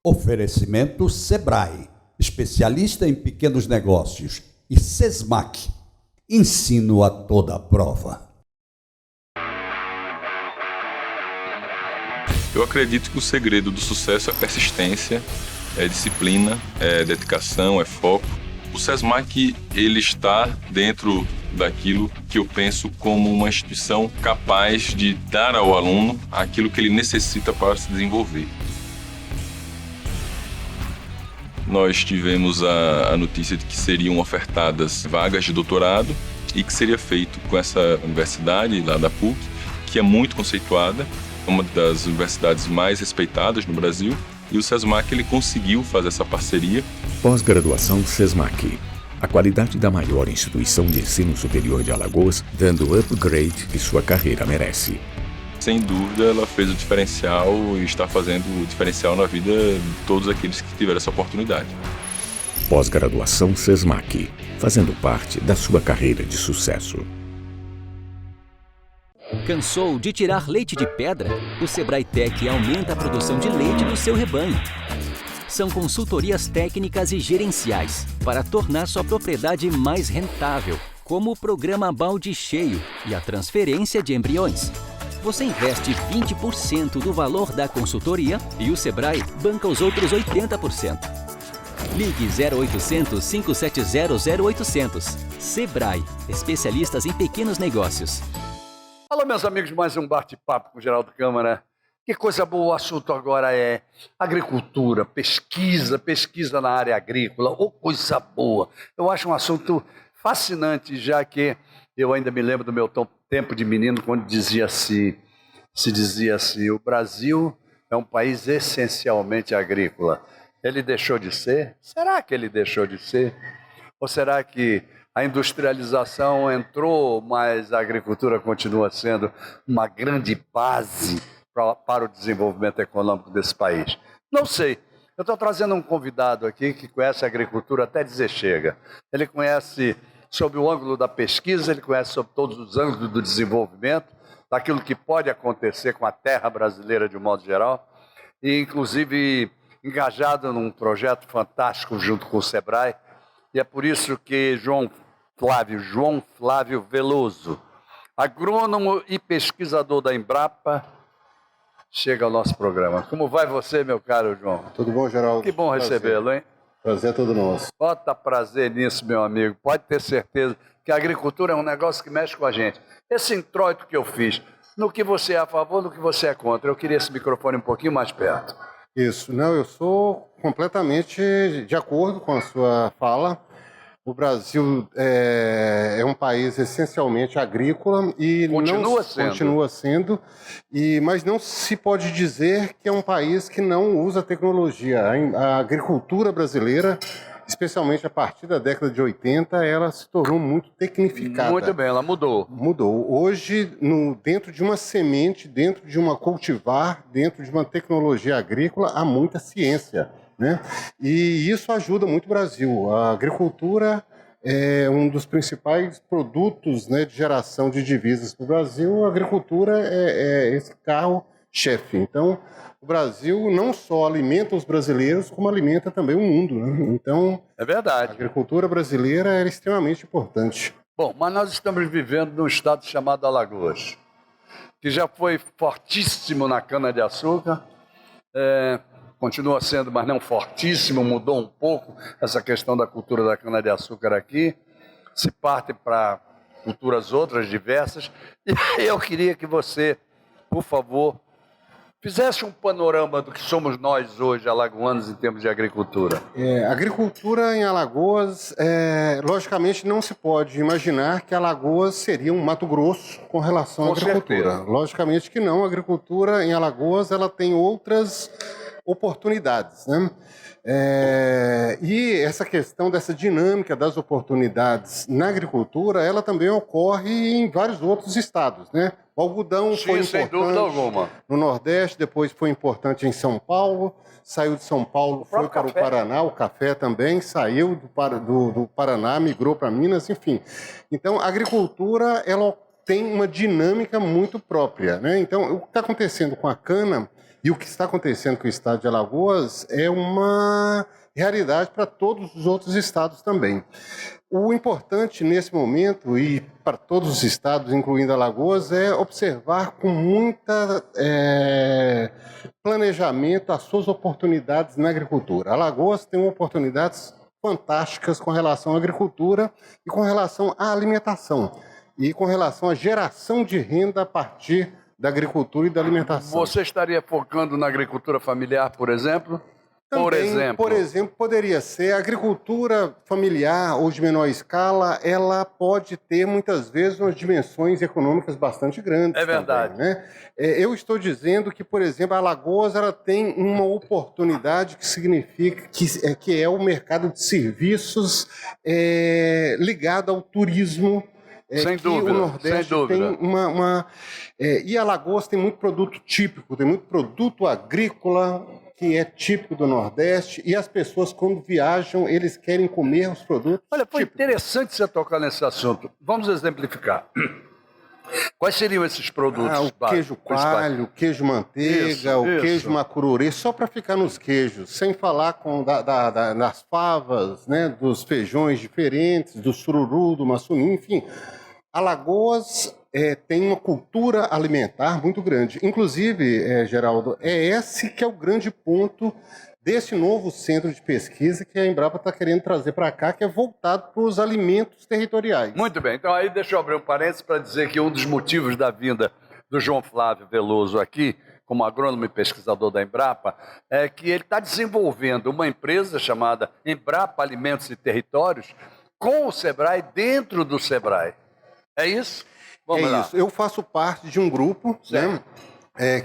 Oferecimento Sebrae, especialista em pequenos negócios, e Sesmac, ensino a toda a prova. Eu acredito que o segredo do sucesso é persistência, é disciplina, é dedicação, é foco. O Sesmac, ele está dentro daquilo que eu penso como uma instituição capaz de dar ao aluno aquilo que ele necessita para se desenvolver. Nós tivemos a notícia de que seriam ofertadas vagas de doutorado e que seria feito com essa universidade lá da PUC, que é muito conceituada, uma das universidades mais respeitadas no Brasil, e o Sesmac ele conseguiu fazer essa parceria. Pós-graduação Sesmac. A qualidade da maior instituição de ensino superior de Alagoas, dando o upgrade que sua carreira merece. Sem dúvida, ela fez o diferencial e está fazendo o diferencial na vida de todos aqueles que tiveram essa oportunidade. Pós-graduação Sesmac, fazendo parte da sua carreira de sucesso. Cansou de tirar leite de pedra? O Sebrae Tech aumenta a produção de leite do seu rebanho. São consultorias técnicas e gerenciais para tornar sua propriedade mais rentável, como o programa Balde Cheio e a transferência de embriões. Você investe 20% do valor da consultoria e o Sebrae banca os outros 80%. Ligue 0800 570 0800. Sebrae, especialistas em pequenos negócios. Alô, meus amigos, mais um bate-papo com o Geraldo Câmara. Que coisa boa, o assunto agora é agricultura, pesquisa na área agrícola, ou coisa boa. Eu acho um assunto fascinante, já que eu ainda me lembro do meu tempo de menino, quando se dizia assim, o Brasil é um país essencialmente agrícola. Ele deixou de ser? Será que ele deixou de ser? Ou será que a industrialização entrou, mas a agricultura continua sendo uma grande base para o desenvolvimento econômico desse país? Não sei. Eu estou trazendo um convidado aqui que conhece a agricultura até dizer chega. Ele conhece sob o ângulo da pesquisa, ele conhece sob todos os ângulos do desenvolvimento, daquilo que pode acontecer com a terra brasileira de um modo geral, e inclusive engajado num projeto fantástico junto com o Sebrae, e é por isso que João Flávio Veloso, agrônomo e pesquisador da Embrapa, chega ao nosso programa. Como vai você, meu caro João? Tudo bom, Geraldo? Que bom recebê-lo, hein? Prazer é todo nosso. Bota prazer nisso, meu amigo. Pode ter certeza que a agricultura é um negócio que mexe com a gente. Esse introito que eu fiz, no que você é a favor, no que você é contra. Eu queria esse microfone um pouquinho mais perto. Isso. Não, eu sou completamente de acordo com a sua fala. O Brasil é um país essencialmente agrícola e continua sendo, mas não se pode dizer que é um país que não usa tecnologia. A agricultura brasileira, especialmente a partir da década de 80, ela se tornou muito tecnificada. Muito bem, ela mudou. Mudou. Hoje, dentro de uma semente, dentro de uma cultivar, dentro de uma tecnologia agrícola, há muita ciência, né? E isso ajuda muito o Brasil. A agricultura é um dos principais produtos, né, de geração de divisas para o Brasil. A agricultura é esse carro-chefe. Então, o Brasil não só alimenta os brasileiros, como alimenta também o mundo, né? Então, é verdade. A agricultura brasileira é extremamente importante. Bom, mas nós estamos vivendo num estado chamado Alagoas, que já foi fortíssimo na cana-de-açúcar, continua sendo, mas não fortíssimo, mudou um pouco essa questão da cultura da cana-de-açúcar aqui, se parte para culturas outras, diversas, e eu queria que você, por favor, fizesse um panorama do que somos nós hoje, alagoanos, em termos de agricultura. Agricultura em Alagoas, logicamente não se pode imaginar que Alagoas seria um Mato Grosso com relação à agricultura. Certeza. Logicamente que não, a agricultura em Alagoas ela tem outras oportunidades, né? E essa questão dessa dinâmica das oportunidades na agricultura, ela também ocorre em vários outros estados, né? O algodão foi importante sem dúvida alguma. No Nordeste, depois foi importante em São Paulo, saiu de São Paulo, foi para o Paraná, o café também saiu do Paraná, migrou para Minas, enfim. Então, a agricultura, ela tem uma dinâmica muito própria, né? Então, o que está acontecendo com a cana E o que está acontecendo com o estado de Alagoas é uma realidade para todos os outros estados também. O importante nesse momento, e para todos os estados, incluindo Alagoas, é observar com muita planejamento as suas oportunidades na agricultura. Alagoas tem oportunidades fantásticas com relação à agricultura e com relação à alimentação e com relação à geração de renda a partir da agricultura e da alimentação. Você estaria focando na agricultura familiar, por exemplo? Também, por exemplo, poderia ser a agricultura familiar ou de menor escala, ela pode ter muitas vezes umas dimensões econômicas bastante grandes. É verdade. Também, né? Eu estou dizendo que, por exemplo, a Alagoas ela tem uma oportunidade que significa que é o mercado de serviços ligado ao turismo. Sem dúvida, o Nordeste sem dúvida. Tem e Alagoas tem muito produto típico, tem muito produto agrícola que é típico do Nordeste, e as pessoas, quando viajam, eles querem comer os produtos. Olha, foi típicos. interessante você tocar nesse assunto. Vamos exemplificar. Quais seriam esses produtos? O queijo coalho, o queijo manteiga, o queijo macururê, só para ficar nos queijos, sem falar das favas, né, dos feijões diferentes, do sururu, do maçunim, enfim. Alagoas tem uma cultura alimentar muito grande. Inclusive, Geraldo, esse que é o grande ponto desse novo centro de pesquisa que a Embrapa está querendo trazer para cá, que é voltado para os alimentos territoriais. Muito bem. Então aí deixa eu abrir um parênteses para dizer que um dos motivos da vinda do João Flávio Veloso aqui, como agrônomo e pesquisador da Embrapa, é que ele está desenvolvendo uma empresa chamada Embrapa Alimentos e Territórios com o Sebrae dentro do Sebrae. É isso? Vamos lá. Isso. Eu faço parte de um grupo, né,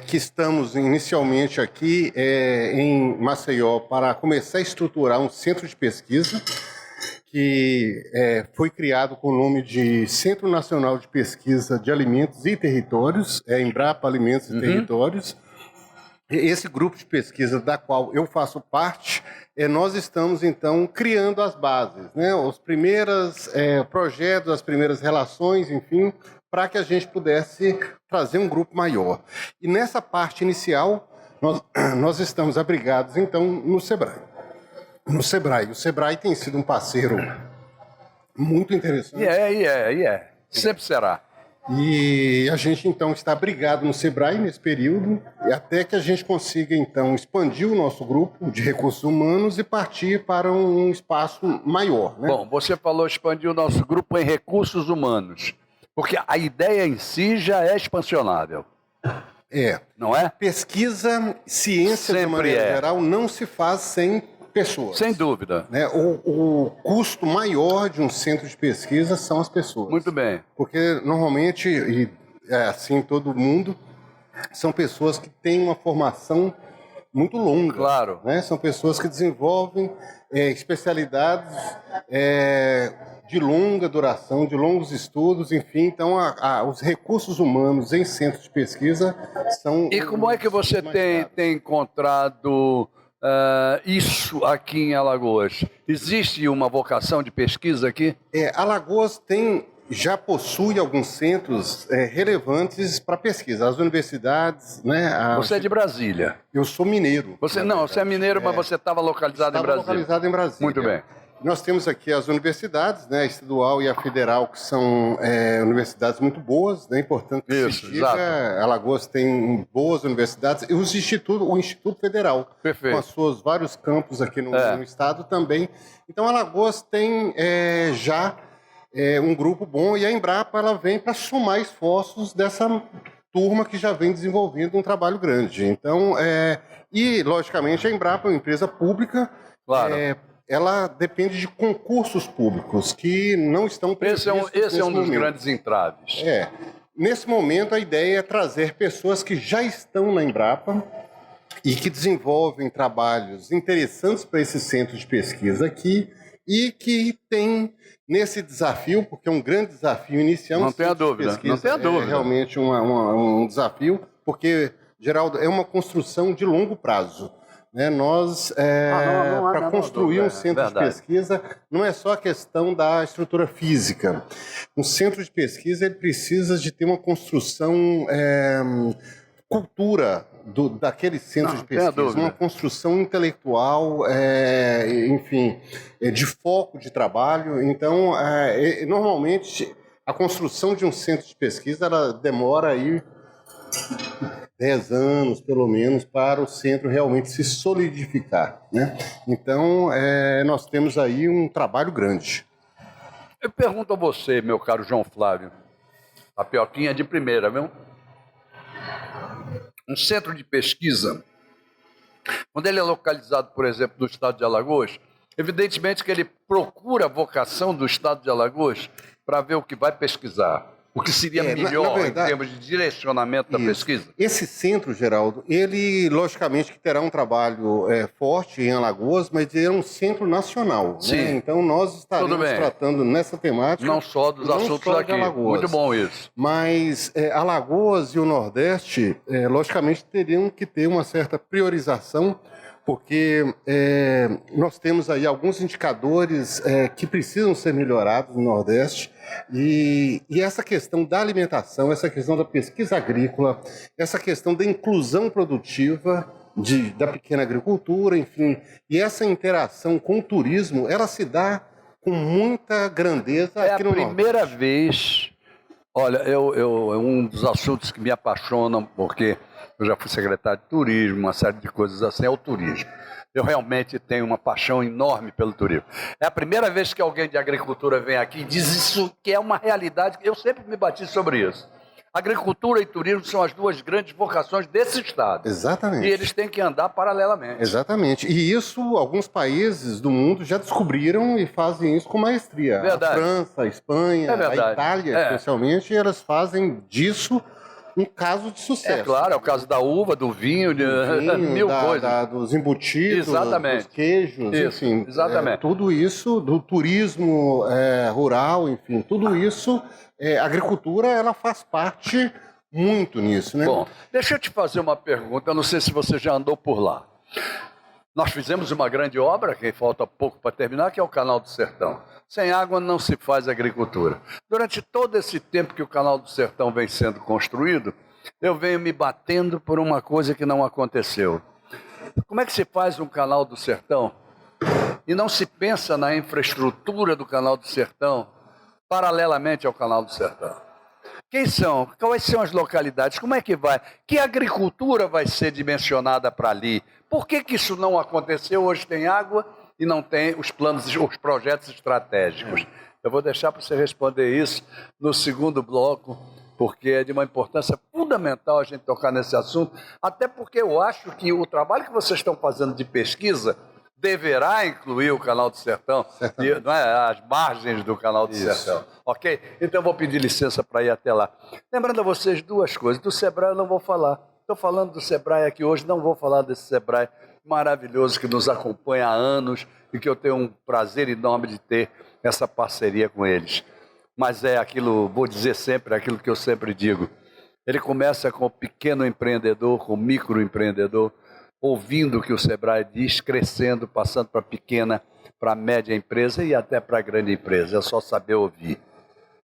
que estamos inicialmente aqui em Maceió para começar a estruturar um centro de pesquisa que foi criado com o nome de Centro Nacional de Pesquisa de Alimentos e Territórios, Embrapa Alimentos e Territórios. Esse grupo de pesquisa da qual eu faço parte, nós estamos, então, criando as bases, né? Os primeiros projetos, as primeiras relações, enfim, para que a gente pudesse trazer um grupo maior. E nessa parte inicial, nós estamos abrigados, então, no Sebrae. O Sebrae tem sido um parceiro muito interessante. Sempre será. E a gente, então, está abrigado no Sebrae nesse período, e até que a gente consiga, então, expandir o nosso grupo de recursos humanos e partir para um espaço maior, né? Bom, você falou expandir o nosso grupo em recursos humanos, porque a ideia em si já é expansionável. Não é? Pesquisa, ciência, de maneira geral, não se faz sem pessoas. Sem dúvida. Né? O custo maior de um centro de pesquisa são as pessoas. Muito bem. Porque normalmente, e assim todo mundo, são pessoas que têm uma formação muito longa. Claro. Né? São pessoas que desenvolvem especialidades de longa duração, de longos estudos, enfim. Então, os recursos humanos em centros de pesquisa são... E como é que você tem encontrado... isso aqui em Alagoas? Existe uma vocação de pesquisa aqui? Alagoas já possui alguns centros relevantes para pesquisa. As universidades, né? Você é de Brasília? Eu sou mineiro. Você é mineiro, mas você estava localizado em Brasília? Estava localizado em Brasília. Muito bem. Nós temos aqui as universidades, né, a estadual e a federal, que são universidades muito boas, né, importante que se diga. Exato. Alagoas tem boas universidades, e o Instituto Federal, Perfeito, com os seus vários campos aqui no estado também. Então, Alagoas tem já um grupo bom, e a Embrapa ela vem para somar esforços dessa turma que já vem desenvolvendo um trabalho grande. Então, e, logicamente, a Embrapa é uma empresa pública. Claro. Ela depende de concursos públicos que não estão previstos. Esse é um dos grandes entraves. Nesse momento, a ideia é trazer pessoas que já estão na Embrapa e que desenvolvem trabalhos interessantes para esse centro de pesquisa aqui e que tem nesse desafio, porque é um grande desafio iniciar não tenha dúvida, não tenha dúvida. É realmente um desafio, porque, Geraldo, é uma construção de longo prazo. Nós, para construir um centro de pesquisa, não é só a questão da estrutura física. Um centro de pesquisa ele precisa de ter uma construção, cultura daquele centro Não, de tem a pesquisa, dúvida. uma construção intelectual, enfim, de foco de trabalho. Então, normalmente, a construção de um centro de pesquisa ela demora aí 10 anos, pelo menos, para o centro realmente se solidificar, né? Então, nós temos aí um trabalho grande. Eu pergunto a você, meu caro João Flávio, tapioquinha de primeira, viu? Um centro de pesquisa, quando ele é localizado, por exemplo, no estado de Alagoas, evidentemente que ele procura a vocação do estado de Alagoas para ver o que vai pesquisar, o que seria melhor na verdade, em termos de direcionamento da isso. pesquisa. Esse centro, Geraldo, ele logicamente que terá um trabalho forte em Alagoas, mas ele é um centro nacional. Sim. Né? Então nós estaremos tratando nessa temática. Não só dos assuntos só de daqui. Alagoas. Muito bom isso. Mas Alagoas e o Nordeste, logicamente, teriam que ter uma certa priorização, porque nós temos aí alguns indicadores que precisam ser melhorados no Nordeste, e essa questão da alimentação, essa questão da pesquisa agrícola, essa questão da inclusão produtiva da pequena agricultura, enfim, e essa interação com o turismo, ela se dá com muita grandeza aqui no Nordeste. É a primeira vez. Olha, é um dos assuntos que me apaixonam, porque eu já fui secretário de turismo, uma série de coisas assim, é o turismo. Eu realmente tenho uma paixão enorme pelo turismo. É a primeira vez que alguém de agricultura vem aqui e diz isso, que é uma realidade. Eu sempre me bati sobre isso. Agricultura e turismo são as duas grandes vocações desse estado. Exatamente. E eles têm que andar paralelamente. Exatamente. E isso, alguns países do mundo já descobriram e fazem isso com maestria. Verdade. A França, a Espanha, a Itália, especialmente, elas fazem disso um caso de sucesso. É claro, é o caso da uva, do vinho, de mil coisas. Dos embutidos, exatamente. Dos queijos, isso, enfim. Exatamente. Tudo isso, do turismo rural, enfim, tudo isso, a agricultura, ela faz parte muito nisso, né? Bom, deixa eu te fazer uma pergunta, eu não sei se você já andou por lá. Nós fizemos uma grande obra, que falta pouco para terminar, que é o Canal do Sertão. Sem água não se faz agricultura. Durante todo esse tempo que o Canal do Sertão vem sendo construído, eu venho me batendo por uma coisa que não aconteceu. Como é que se faz um Canal do Sertão e não se pensa na infraestrutura do Canal do Sertão paralelamente ao Canal do Sertão? Quais são as localidades? Como é que vai? Que agricultura vai ser dimensionada para ali? Por que isso não aconteceu? Hoje tem água e não tem os projetos estratégicos. Eu vou deixar para você responder isso no segundo bloco, porque é de uma importância fundamental a gente tocar nesse assunto, até porque eu acho que o trabalho que vocês estão fazendo de pesquisa deverá incluir o Canal do Sertão, não é? As margens do Canal do Sertão. Ok? Então eu vou pedir licença para ir até lá. Lembrando a vocês duas coisas. Do Sebrae eu não vou falar. Estou falando do Sebrae aqui hoje, não vou falar desse Sebrae maravilhoso que nos acompanha há anos e que eu tenho um prazer enorme de ter essa parceria com eles. Mas é aquilo, vou dizer sempre, aquilo que eu sempre digo. Ele começa com o pequeno empreendedor, com o microempreendedor, ouvindo o que o Sebrae diz, crescendo, passando para a pequena, para a média empresa e até para a grande empresa. É só saber ouvir.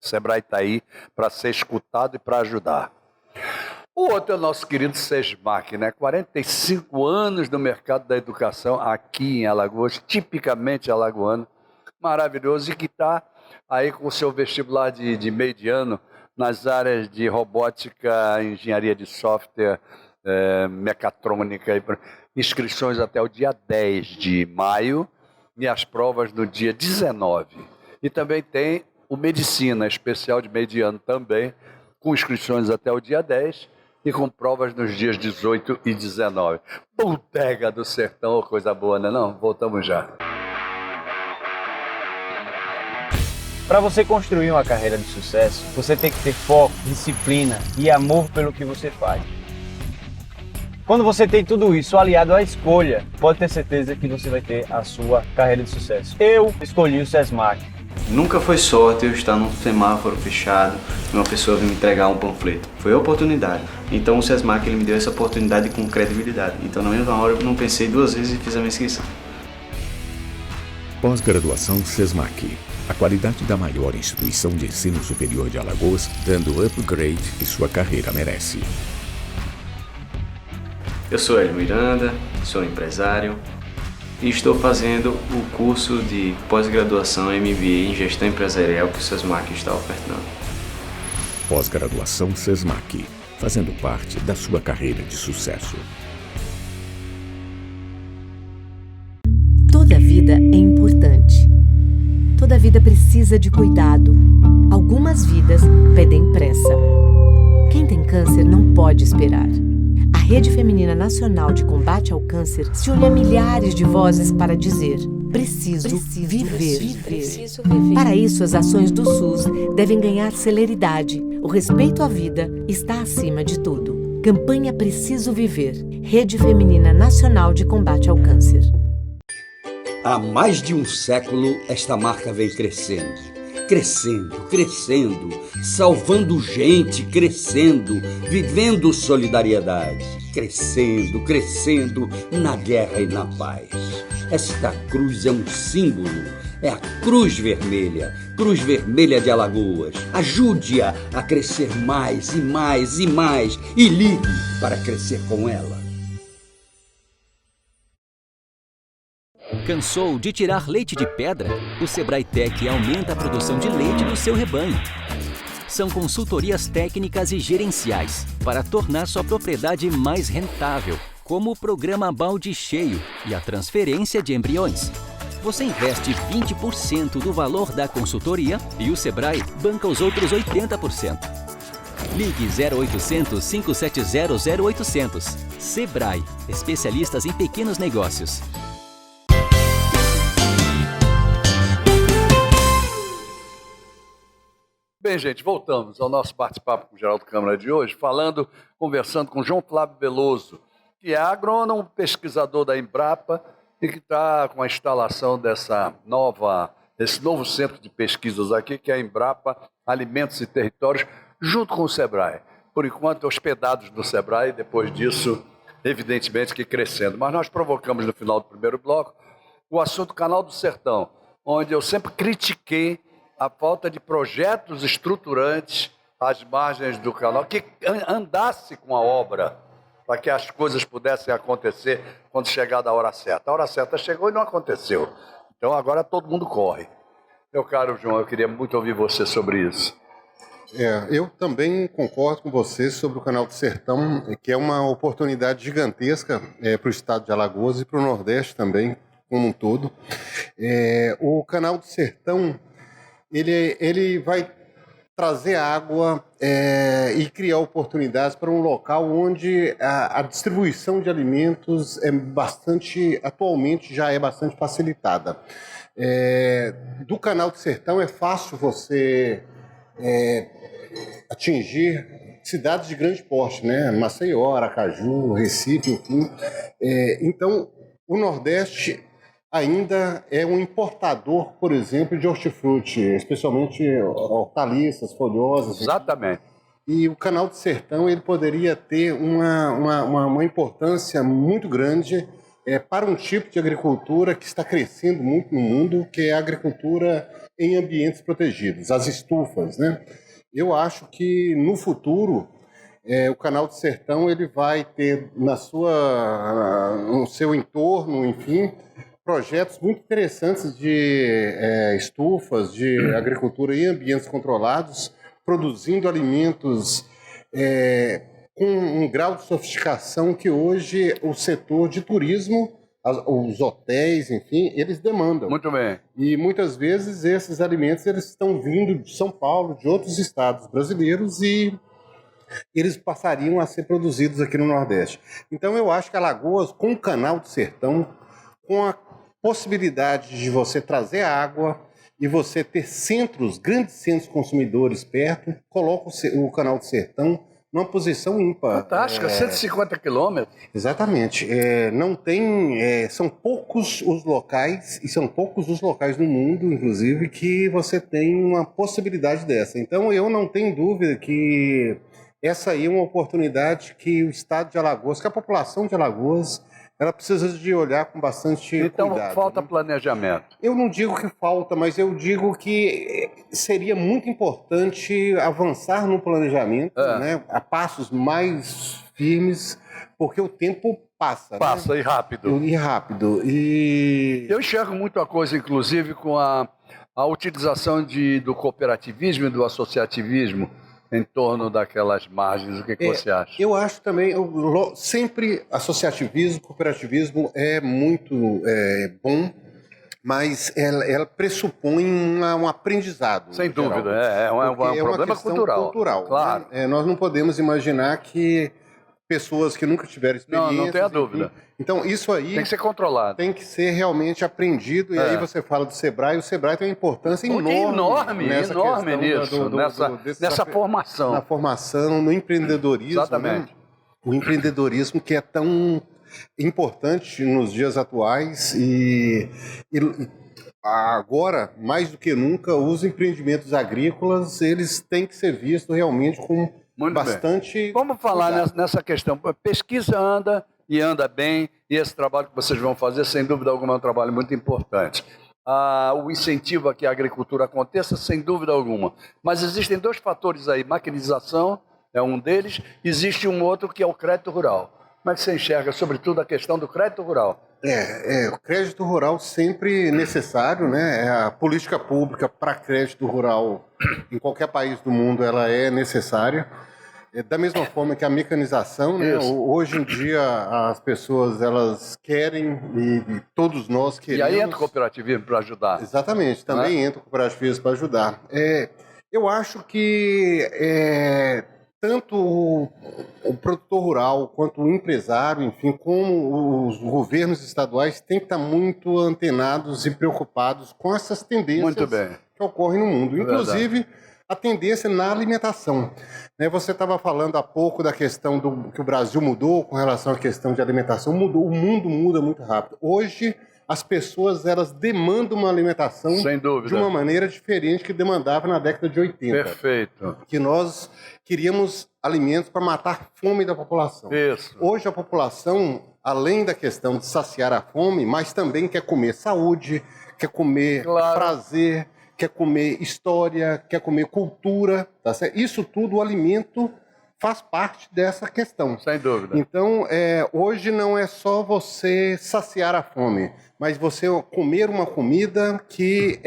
O Sebrae está aí para ser escutado e para ajudar. O outro é o nosso querido SESMAC, né? 45 anos no mercado da educação aqui em Alagoas, tipicamente alagoano, maravilhoso, e que está aí com o seu vestibular de meio de ano nas áreas de robótica, engenharia de software, mecatrônica, inscrições até o dia 10 de maio e as provas no dia 19. E também tem o Medicina Especial de meio de ano também, com inscrições até o dia 10 e com provas nos dias 18 e 19. Bodega do Sertão, coisa boa, né? Não, voltamos já. Para você construir uma carreira de sucesso, você tem que ter foco, disciplina e amor pelo que você faz. Quando você tem tudo isso aliado à escolha, pode ter certeza que você vai ter a sua carreira de sucesso. Eu escolhi o SESMAC. Nunca foi sorte eu estar num semáforo fechado e uma pessoa vir me entregar um panfleto. Foi oportunidade. Então o SESMAC ele me deu essa oportunidade com credibilidade. Então na mesma hora eu não pensei duas vezes e fiz a minha inscrição. Pós-graduação SESMAC. A qualidade da maior instituição de ensino superior de Alagoas, dando o upgrade que sua carreira merece. Eu sou Hélio Miranda, sou empresário e estou fazendo o curso de pós-graduação MBA em Gestão Empresarial que o SESMAC está ofertando. Pós-graduação SESMAC, fazendo parte da sua carreira de sucesso. Toda vida é importante. Toda vida precisa de cuidado. Algumas vidas pedem pressa. Quem tem câncer não pode esperar. A Rede Feminina Nacional de Combate ao Câncer se une a milhares de vozes para dizer: preciso viver. Para isso, as ações do SUS devem ganhar celeridade. O respeito à vida está acima de tudo. Campanha Preciso Viver. Rede Feminina Nacional de Combate ao Câncer. Há mais de um século, esta marca vem crescendo. Crescendo, salvando gente, crescendo, vivendo solidariedade, crescendo na guerra e na paz. Esta cruz é um símbolo, é a Cruz Vermelha de Alagoas. Ajude-a a crescer mais e mais e ligue para crescer com ela. Cansou de tirar leite de pedra? O Sebrae Tech aumenta a produção de leite do seu rebanho. São consultorias técnicas e gerenciais para tornar sua propriedade mais rentável, como o programa Balde Cheio e a transferência de embriões. Você investe 20% do valor da consultoria e o Sebrae banca os outros 80%. Ligue 0800 570 0800. Sebrae, especialistas em pequenos negócios. Bem, gente, voltamos ao nosso bate-papo com o Geraldo Câmara de hoje, conversando com João Flávio Veloso, que é agrônomo, pesquisador da Embrapa e que está com a instalação desse novo centro de pesquisas aqui, que é a Embrapa Alimentos e Territórios, junto com o Sebrae. Por enquanto, hospedados no Sebrae, depois disso, evidentemente que crescendo. Mas nós provocamos no final do primeiro bloco o assunto Canal do Sertão, onde eu sempre critiquei a falta de projetos estruturantes às margens do canal, que andasse com a obra, para que as coisas pudessem acontecer quando chegar da hora certa. A hora certa chegou e não aconteceu. Então agora todo mundo corre. Meu caro João, eu queria muito ouvir você sobre isso. Eu também concordo com você sobre o Canal do Sertão, que é uma oportunidade gigantesca para o estado de Alagoas e para o Nordeste também, como um todo. O Canal do Sertão ele vai trazer água e criar oportunidades para um local onde a distribuição de alimentos atualmente já é bastante facilitada. Do Canal do Sertão é fácil você atingir cidades de grande porte, né? Maceió, Aracaju, Recife, enfim. Então, o Nordeste ainda é um importador, por exemplo, de hortifruti, especialmente hortaliças, folhosas. Exatamente. E o Canal do Sertão ele poderia ter uma importância muito grande para um tipo de agricultura que está crescendo muito no mundo, que é a agricultura em ambientes protegidos, as estufas, né? Eu acho que no futuro o Canal do Sertão ele vai ter no seu entorno, enfim, projetos muito interessantes de estufas, de agricultura em ambientes controlados, produzindo alimentos com um grau de sofisticação que hoje o setor de turismo, os hotéis, enfim, eles demandam. Muito bem. E muitas vezes esses alimentos eles estão vindo de São Paulo, de outros estados brasileiros e eles passariam a ser produzidos aqui no Nordeste. Então eu acho que Alagoas, com o Canal do Sertão, com a possibilidade de você trazer água e você ter grandes centros consumidores perto, coloca o Canal do Sertão numa posição ímpar. Fantástica, 150 quilômetros. Exatamente. São poucos os locais, e são poucos os locais no mundo, inclusive, que você tem uma possibilidade dessa. Então eu não tenho dúvida que essa aí é uma oportunidade que o estado de Alagoas, que a população de Alagoas, ela precisa de olhar com bastante cuidado. Então falta planejamento. Eu não digo que falta, mas eu digo que seria muito importante avançar no planejamento, né, a passos mais firmes, porque o tempo passa. Passa, né? e rápido. E rápido. E Eu enxergo muito a coisa, inclusive, com a utilização do cooperativismo e do associativismo em torno daquelas margens. O que você acha? Eu acho também, sempre associativismo, cooperativismo é muito bom, mas ela pressupõe um aprendizado. Sem dúvida, geral. é um problema questão cultural. Claro. Né? Nós não podemos imaginar que pessoas que nunca tiveram experiência... Não tenha dúvida. Então, isso aí... Tem que ser controlado. Tem que ser realmente aprendido. E aí você fala do Sebrae. O Sebrae tem uma importância enorme nessa formação. Na formação, no empreendedorismo. Exatamente. Né? O empreendedorismo que é tão importante nos dias atuais e agora, mais do que nunca, os empreendimentos agrícolas, eles têm que ser vistos realmente com bastante... Vamos falar nessa questão. Pesquisa anda e anda bem, e esse trabalho que vocês vão fazer, sem dúvida alguma, é um trabalho muito importante. O incentivo a que a agricultura aconteça, sem dúvida alguma. Mas existem dois fatores aí. Maquinização é um deles, existe um outro que é o crédito rural. Como é que você enxerga, sobretudo, a questão do crédito rural? O crédito rural sempre necessário, né? A política pública para crédito rural em qualquer país do mundo ela é necessária. Da mesma forma que a mecanização, né? Hoje em dia as pessoas elas querem e todos nós queremos. E aí entra o cooperativismo para ajudar. Exatamente, também entra o cooperativismo para ajudar. Eu acho que tanto o produtor rural quanto o empresário, enfim, como os governos estaduais têm que estar muito antenados e preocupados com essas tendências que ocorrem no mundo. Inclusive, a tendência na alimentação. Você estava falando há pouco da questão que o Brasil mudou com relação à questão de alimentação. O mundo muda muito rápido. Hoje, as pessoas elas demandam uma alimentação de uma maneira diferente que demandava na década de 80. Perfeito. Que nós queríamos alimentos para matar a fome da população. Isso. Hoje a população, além da questão de saciar a fome, mas também quer comer saúde, quer comer prazer, quer comer história, quer comer cultura. Tá certo? Isso tudo, o alimento faz parte dessa questão. Sem dúvida. Então, hoje não é só você saciar a fome, mas você comer uma comida que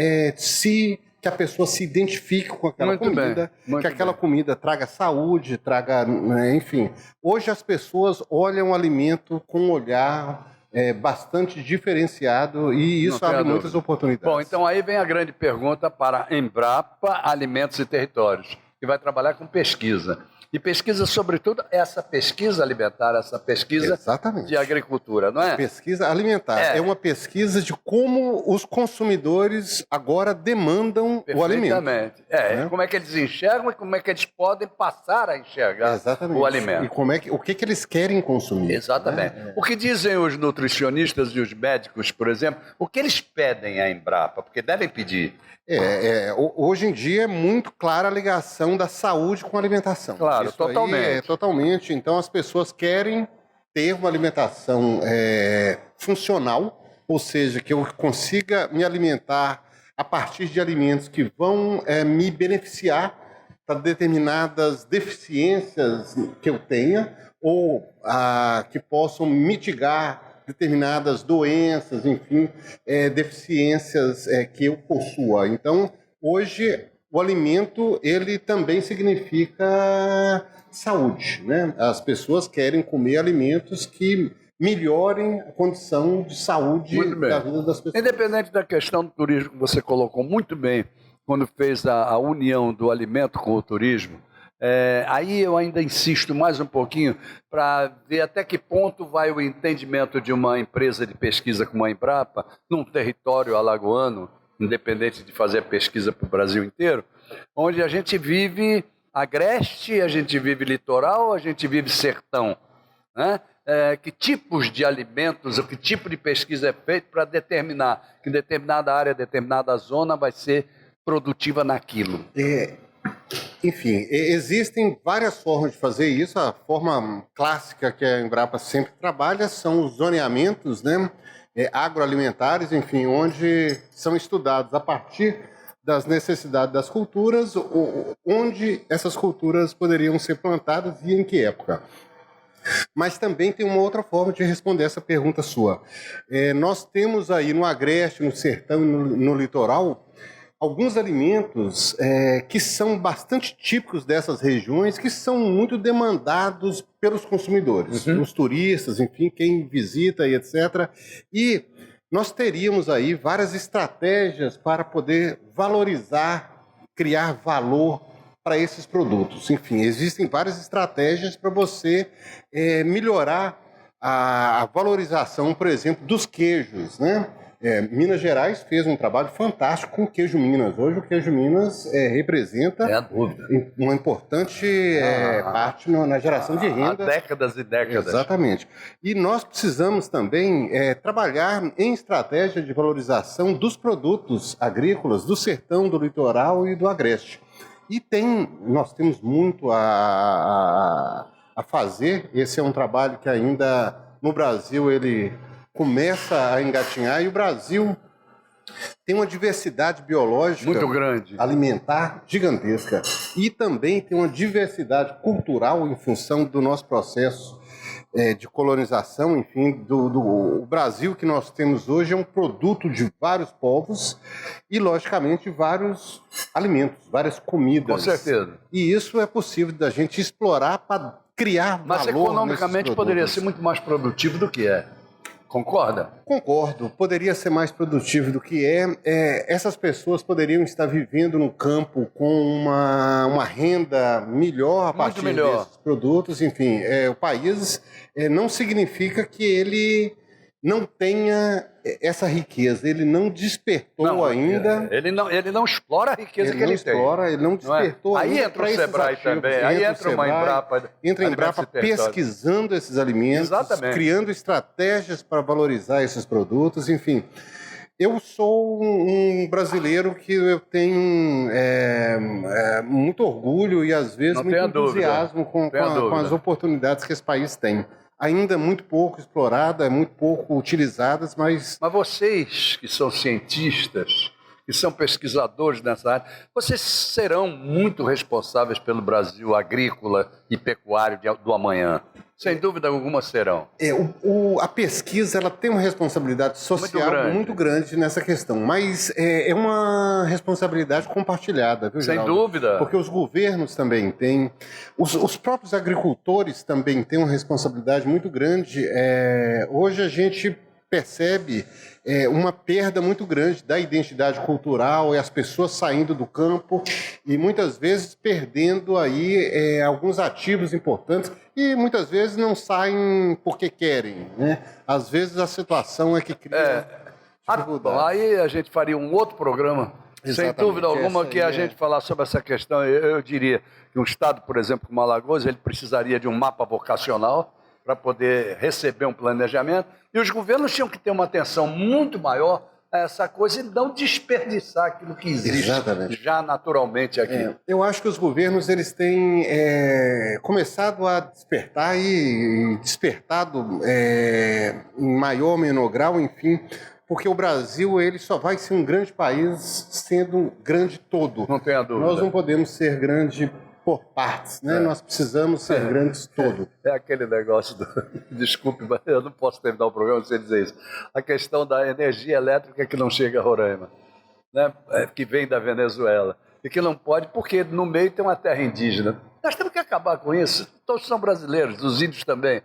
a pessoa se identifique com aquela comida, que aquela comida traga saúde, traga, enfim. Hoje as pessoas olham o alimento com um olhar bastante diferenciado e isso abre muitas oportunidades. Bom, então aí vem a grande pergunta para a Embrapa Alimentos e Territórios, que vai trabalhar com pesquisa. E pesquisa, sobretudo, essa pesquisa alimentar, essa pesquisa de agricultura, não é? Pesquisa alimentar. É uma pesquisa de como os consumidores agora demandam o alimento. Exatamente. Como é que eles enxergam e como é que eles podem passar a enxergar o alimento. E o que eles querem consumir. Exatamente. O que dizem os nutricionistas e os médicos, por exemplo, o que eles pedem à Embrapa? Porque devem pedir. Hoje em dia é muito clara a ligação da saúde com a alimentação. Claro, isso totalmente. Totalmente. Então as pessoas querem ter uma alimentação funcional, ou seja, que eu consiga me alimentar a partir de alimentos que vão me beneficiar para determinadas deficiências que eu tenha ou que possam mitigar determinadas doenças, enfim, deficiências que eu possua. Então, hoje, o alimento, ele também significa saúde, né? As pessoas querem comer alimentos que melhorem a condição de saúde da vida das pessoas. Independente da questão do turismo, que você colocou muito bem, quando fez a união do alimento com o turismo, aí eu ainda insisto mais um pouquinho para ver até que ponto vai o entendimento de uma empresa de pesquisa como a Embrapa, num território alagoano, independente de fazer pesquisa para o Brasil inteiro, onde a gente vive agreste, a gente vive litoral, a gente vive sertão, né? Que tipos de alimentos, ou que tipo de pesquisa é feito para determinar que determinada área, determinada zona vai ser produtiva naquilo? Enfim, existem várias formas de fazer isso. A forma clássica que a Embrapa sempre trabalha são os zoneamentos, né, agroalimentares, enfim, onde são estudados a partir das necessidades das culturas, onde essas culturas poderiam ser plantadas e em que época. Mas também tem uma outra forma de responder essa pergunta sua. Nós temos aí no Agreste, no Sertão e no Litoral, alguns alimentos que são bastante típicos dessas regiões, que são muito demandados pelos consumidores, os turistas, enfim, quem visita e etc. E nós teríamos aí várias estratégias para poder valorizar, criar valor para esses produtos. Enfim, existem várias estratégias para você melhorar a valorização, por exemplo, dos queijos, né? Minas Gerais fez um trabalho fantástico com o queijo Minas. Hoje o queijo Minas representa uma importante parte na geração de renda. Há décadas e décadas. Exatamente. E nós precisamos também trabalhar em estratégia de valorização dos produtos agrícolas do sertão, do litoral e do agreste. E nós temos muito a fazer. Esse é um trabalho que ainda no Brasil ele começa a engatinhar, e o Brasil tem uma diversidade biológica muito grande, alimentar gigantesca, e também tem uma diversidade cultural em função do nosso processo de colonização. Enfim, o Brasil que nós temos hoje é um produto de vários povos e, logicamente, vários alimentos, várias comidas. Com certeza. E isso é possível da gente explorar para criar valor. Mas economicamente poderia ser muito mais produtivo do que é. Concorda? Concordo. Poderia ser mais produtivo do que essas pessoas poderiam estar vivendo no campo com uma renda melhor a partir desses produtos. Enfim, o país não significa que ele não tenha essa riqueza. Ele não despertou ainda. Ele não explora a riqueza que ele tem. Ele não despertou ainda. Aí entra o Sebrae também. Aí entra uma Embrapa. Entra a Embrapa pesquisando esses alimentos, criando estratégias para valorizar esses produtos. Enfim, eu sou um brasileiro que eu tenho muito orgulho e, às vezes, muito entusiasmo com as oportunidades que esse país tem. Ainda muito pouco explorada, muito pouco utilizadas, mas... Mas vocês, que são cientistas, que são pesquisadores nessa área, vocês serão muito responsáveis pelo Brasil agrícola e pecuário do amanhã. Sem dúvida alguma serão. A pesquisa ela tem uma responsabilidade social muito grande nessa questão, mas é uma responsabilidade compartilhada, viu, Geraldo? Sem dúvida. Porque os governos também têm, os próprios agricultores também têm uma responsabilidade muito grande. Hoje a gente percebe uma perda muito grande da identidade cultural e as pessoas saindo do campo e muitas vezes perdendo aí alguns ativos importantes, e muitas vezes não saem porque querem, né? Às vezes a situação é que cria dificuldade. Aí a gente faria um outro programa, sem dúvida alguma, que a gente falar sobre essa questão. Eu diria que um estado, por exemplo, como Alagoas, ele precisaria de um mapa vocacional para poder receber um planejamento, e os governos tinham que ter uma atenção muito maior a essa coisa e não desperdiçar aquilo que existe já naturalmente aqui. Eu acho que os governos eles têm começado a despertar e despertado em maior ou menor grau, enfim, porque o Brasil ele só vai ser um grande país sendo um grande todo. Não tenha dúvida. Nós não podemos ser grande por partes, né? Nós precisamos ser grandes todo. É aquele negócio desculpe, mas eu não posso terminar o programa sem dizer isso. A questão da energia elétrica que não chega a Roraima, né? Que vem da Venezuela, e que não pode, porque no meio tem uma terra indígena. Nós temos que acabar com isso. Todos são brasileiros, os índios também.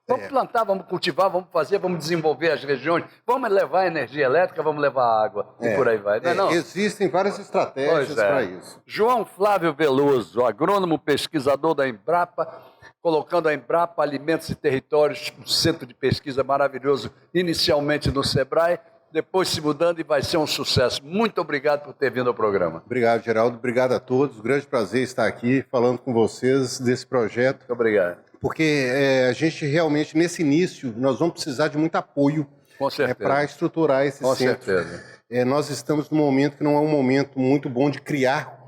Vamos plantar, vamos cultivar, vamos fazer, vamos desenvolver as regiões, vamos levar energia elétrica, vamos levar água, e por aí vai. Não? Existem várias estratégias para isso. João Flávio Veloso, agrônomo pesquisador da Embrapa, colocando a Embrapa Alimentos e Territórios, um centro de pesquisa maravilhoso, inicialmente no Sebrae, depois se mudando, e vai ser um sucesso. Muito obrigado por ter vindo ao programa. Obrigado, Geraldo. Obrigado a todos. Grande prazer estar aqui falando com vocês desse projeto. Muito obrigado. Porque a gente realmente, nesse início, nós vamos precisar de muito apoio para estruturar esse centro. Com certeza. Nós estamos num momento que não é um momento muito bom de criar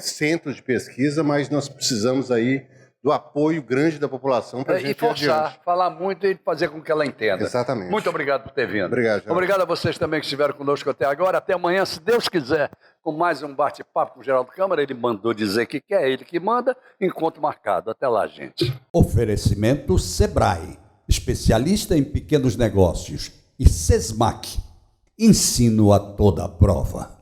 centros de pesquisa, mas nós precisamos aí do apoio grande da população para a gente E ir forçar, adiante. falar muito e fazer com que ela entenda. Exatamente. Muito obrigado por ter vindo. Obrigado, Geraldo. Obrigado a vocês também que estiveram conosco até agora. Até amanhã, se Deus quiser, com mais um bate-papo com o Geraldo Câmara. Ele mandou dizer que quer, ele que manda. Encontro marcado. Até lá, gente. Oferecimento Sebrae, especialista em pequenos negócios, e Sesmac, ensino a toda prova.